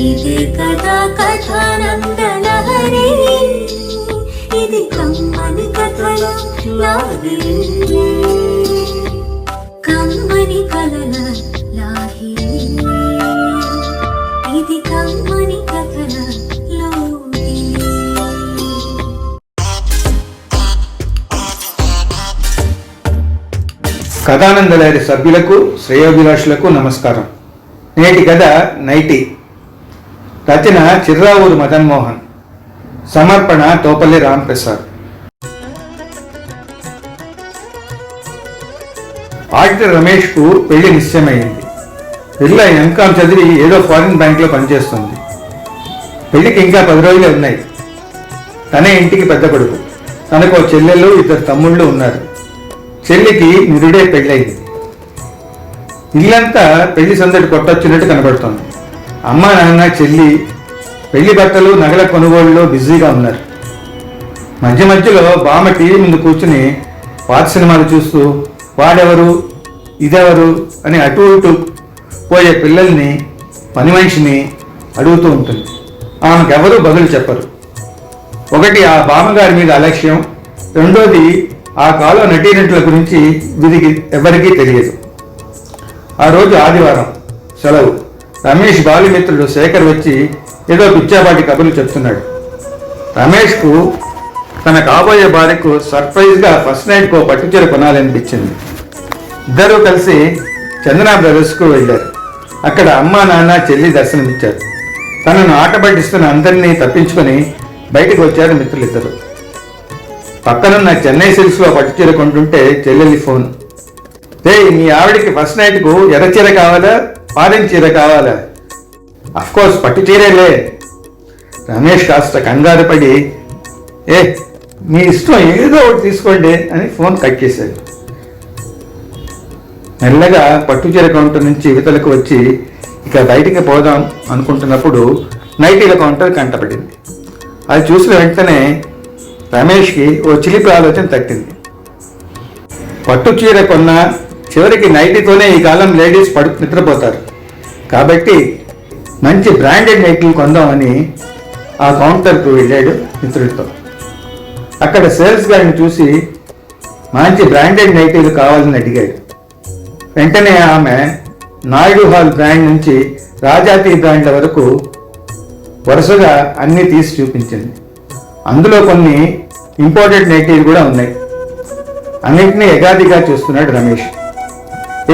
ఇదే కదా కథానందలహరి, ఇది కమ్మని కథల లాహిరి, కమ్మని కలల లాహిరి, ఇది కమ్మని కథల లోహిరి. కథానందలహరి సభ్యులకు శ్రేయోభిలాషులకు నమస్కారం. నేటి కథ నైటి. రచన చిర్రావూరు మదన్మోహన్. సమర్పణ తోపల్లి రాంప్రసాద్. ఆడిటర్ రమేష్కు పెళ్లి నిశ్చయమైంది. పిల్ల ఎంకామ్ చదివి ఏదో ఫారిన్ బ్యాంక్లో పనిచేస్తుంది. పెళ్లికి ఇంకా 10 రోజులే ఉన్నాయి. తనే ఇంటికి పెద్ద కొడుకు. తనకు చెల్లెళ్ళు 2 తమ్ముళ్ళు ఉన్నారు. చెల్లికి నిరుడే పెళ్ళయింది. ఇల్లంతా పెళ్లి సందడి కొట్టొచ్చినట్టు కనబడుతోంది. అమ్మ నాన్న చెల్లి పెళ్లి బట్టలు నగల కొనుగోలులో బిజీగా ఉన్నారు. మధ్య మధ్యలో బామ్మ టీవీ ముందు కూర్చుని పాత సినిమాలు చూస్తూ వాడెవరు ఇదెవరు అని అటు ఇటు పోయే పిల్లల్ని పని మనిషిని అడుగుతూ ఉంటుంది. ఆమెకెవరూ బదులు చెప్పరు. ఒకటి ఆ బామ్మగారి మీద అలక్ష్యం, రెండోది ఆ కాలం నటీనటుల గురించి వీరికి ఎవరికీ తెలియదు. ఆ రోజు ఆదివారం సెలవు. రమేష్ బాల్యమిత్రుడు శేఖర్ వచ్చి ఏదో పిచ్చాపాటి కబుర్లు చెప్తున్నాడు. రమేష్కు తన కాబోయే భార్యకు సర్ప్రైజ్గా ఫస్ట్ నైట్కు పట్టుచీర కొనాలనిపించింది. ఇద్దరూ కలిసి చందన బ్రదర్స్కు వెళ్ళారు. అక్కడ అమ్మా నాన్న చెల్లి దర్శనమిచ్చారు. తనను ఆట పట్టిస్తున్న అందరినీ తప్పించుకొని బయటకు వచ్చారు మిత్రులిద్దరు. పక్కనున్న చెన్నై సిల్క్స్లో పట్టుచీర కొంటుంటే చెల్లెలి ఫోన్. మీ ఆవిడికి ఫస్ట్ నైట్కు ఎర్ర చీర కావాలా ఫారెన్ చీర కావాలా? అఫ్కోర్స్ పట్టు చీరేలే. రమేష్ కాస్త కంగారు పడి మీ ఇష్టం ఏదో ఒకటి తీసుకోండి అని ఫోన్ కట్ చేశాడు. మెల్లగా పట్టుచీర కౌంటర్ నుంచి యువతలకు వచ్చి ఇక బయటికి పోదాం అనుకుంటున్నప్పుడు నైటీల కౌంటర్ కంటపడింది. అది చూసిన వెంటనే రమేష్కి ఓ చిలిపి ఆలోచన తట్టింది. పట్టు చీర కొన్నా చివరికి నైటీతోనే ఈ కాలం లేడీస్ నిద్రపోతారు కాబట్టి మంచి బ్రాండెడ్ నైటీలు కొందామని ఆ కౌంటర్కు వెళ్ళాడు మిత్రుడితో. అక్కడ సేల్స్ గారిని చూసి మంచి బ్రాండెడ్ నైటీలు కావాలని అడిగాడు. వెంటనే ఆమె నాయుడు హాల్ బ్రాండ్ నుంచి రాజాతి బ్రాండ్ల వరకు వరుసగా అన్నీ తీసి చూపించింది. అందులో కొన్ని ఇంపోర్టెడ్ నైటీలు కూడా ఉన్నాయి. అన్నింటినీ ఎగాదిగా చూస్తున్నాడు రమేష్.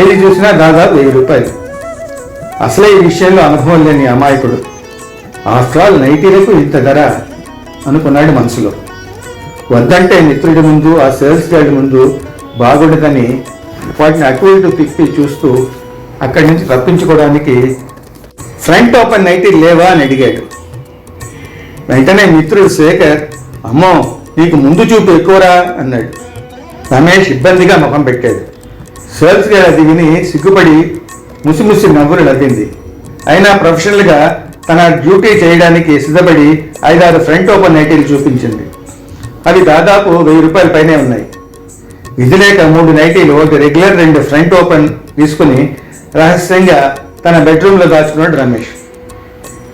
ఏది చూసినా దాదాపు 1000 రూపాయలు. అసలే ఈ విషయంలో అనుభవం లేని అమాయకుడు. ఆఫ్టర్ ఆల్ నైటీలకు ఇంత ధర అనుకున్నాడు మనసులో. వద్దంటే మిత్రుడి ముందు ఆ సేల్స్ గైడ్ ముందు బాగుండదని వాటిని అటు ఇటు తిప్పి చూస్తూ అక్కడి నుంచి తప్పించుకోవడానికి ఫ్రంట్ ఓపెన్ నైటీ లేవా అని అడిగాడు. వెంటనే మిత్రుడు శేఖర్ అమ్మో నీకు ముందు చూపు ఎక్కువరా అన్నాడు. రమేష్ ఇబ్బందిగా ముఖం పెట్టాడు. సేల్స్ గైడ్ అది విని సిగ్గుపడి ముసిముసి నవ్వులు నవ్వింది. అయినా ప్రొఫెషనల్గా తన డ్యూటీ చేయడానికి సిద్ధపడి 5-6 ఫ్రంట్ ఓపెన్ నైటీలు చూపించింది. అవి దాదాపు 1000 రూపాయల పైనే ఉన్నాయి. విధి లేక 3 నైటీలు, ఒక రెగ్యులర్ 2 ఫ్రంట్ ఓపెన్ తీసుకుని రహస్యంగా తన బెడ్రూమ్లో దాచుకున్నాడు రమేష్.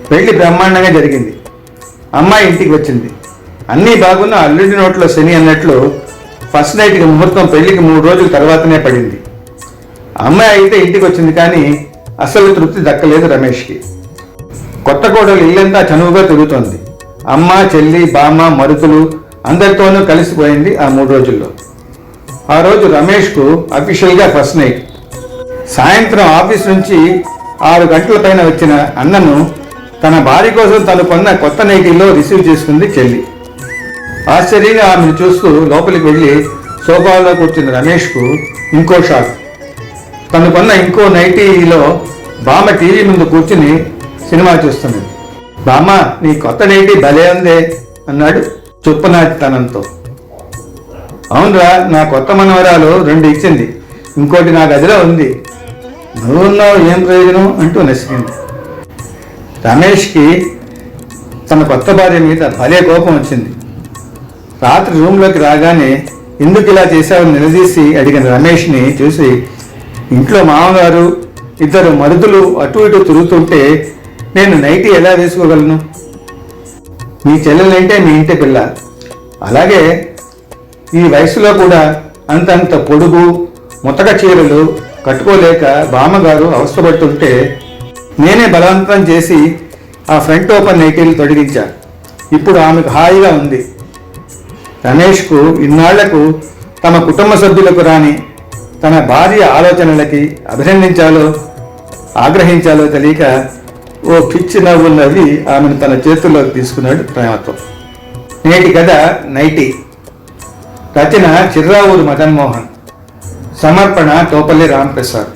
పెళ్లి బ్రహ్మాండంగా జరిగింది. అమ్మాయి ఇంటికి వచ్చింది. అన్నీ బాగున్న అల్లుడి నోట్లో శని అన్నట్లు ఫస్ట్ నైట్కి ముహూర్తం పెళ్లికి 3 రోజుల తర్వాతనే పడింది. అమ్మాయి అయితే ఇంటికి వచ్చింది కానీ అసలు తృప్తి దక్కలేదు రమేష్కి. కొత్త కోడలు ఇల్లంతా చనువుగా తిరుగుతోంది. అమ్మ చెల్లి బామ్మ మరుతులు అందరితోనూ కలిసిపోయింది ఆ 3 రోజుల్లో. ఆ రోజు రమేష్కు అఫీషియల్గా ఫస్ట్ నైట్. సాయంత్రం ఆఫీస్ నుంచి 6 గంటల పైన వచ్చిన అన్నను తన భార్య కోసం తను కొన్న కొత్త నైటీలో రిసీవ్ చేసుకుంది చెల్లి. ఆశ్చర్యంగా ఆమెను చూస్తూ లోపలికి వెళ్ళి సోఫాలో కూర్చున్న రమేష్కు ఇంకో షాక్. తను కొన్న ఇంకో నైటీలో బామ్మ టీవీ ముందు కూర్చుని సినిమా చూస్తున్నది. బామ్మ నీ కొత్త నైటీ భలే ఉందే అన్నాడు చుప్పనాటితనంతో. అవునరా, నా కొత్త మనవరాలు 2 ఇచ్చింది, ఇంకోటి నా గదిలో ఉంది, నువ్వున్నావు ఏం ప్రయోజనం అంటూ నసిగింది. రమేష్కి తన కొత్త భార్య మీద భలే కోపం వచ్చింది. రాత్రి రూమ్లోకి రాగానే ఎందుకు ఇలా చేశావని నిలదీసి అడిగిన రమేష్ని చూసి ఇంట్లో మామగారు 2 మరుదులు అటు ఇటు తిరుగుతుంటే నేను నైటీ ఎలా వేసుకోగలను? మీ చెల్లెలంటే మీ ఇంటి పిల్ల, అలాగే ఈ వయసులో కూడా అంతంత పొడుగు ముతక చీరలు కట్టుకోలేక బామ్మగారు అవస్థపడుతుంటే నేనే బలవంతం చేసి ఆ ఫ్రంట్ ఓపెన్ నైటీలు తొడిగించా. ఇప్పుడు ఆమెకు హాయిగా ఉంది. రమేష్కు ఇన్నాళ్లకు తమ కుటుంబ సభ్యులకు రాని తన భార్య ఆలోచనలకి అభినందించాలో ఆగ్రహించాలో తెలియక ఓ పిచ్చి నవ్వు నవ్వి ఆమెను తన చేతుల్లోకి తీసుకున్నాడు ప్రేమతో. నేటి కథ నైటీ. రచన చిర్రావూరు మదన్మోహన్. సమర్పణ తోపల్లి రాంప్రసాద్.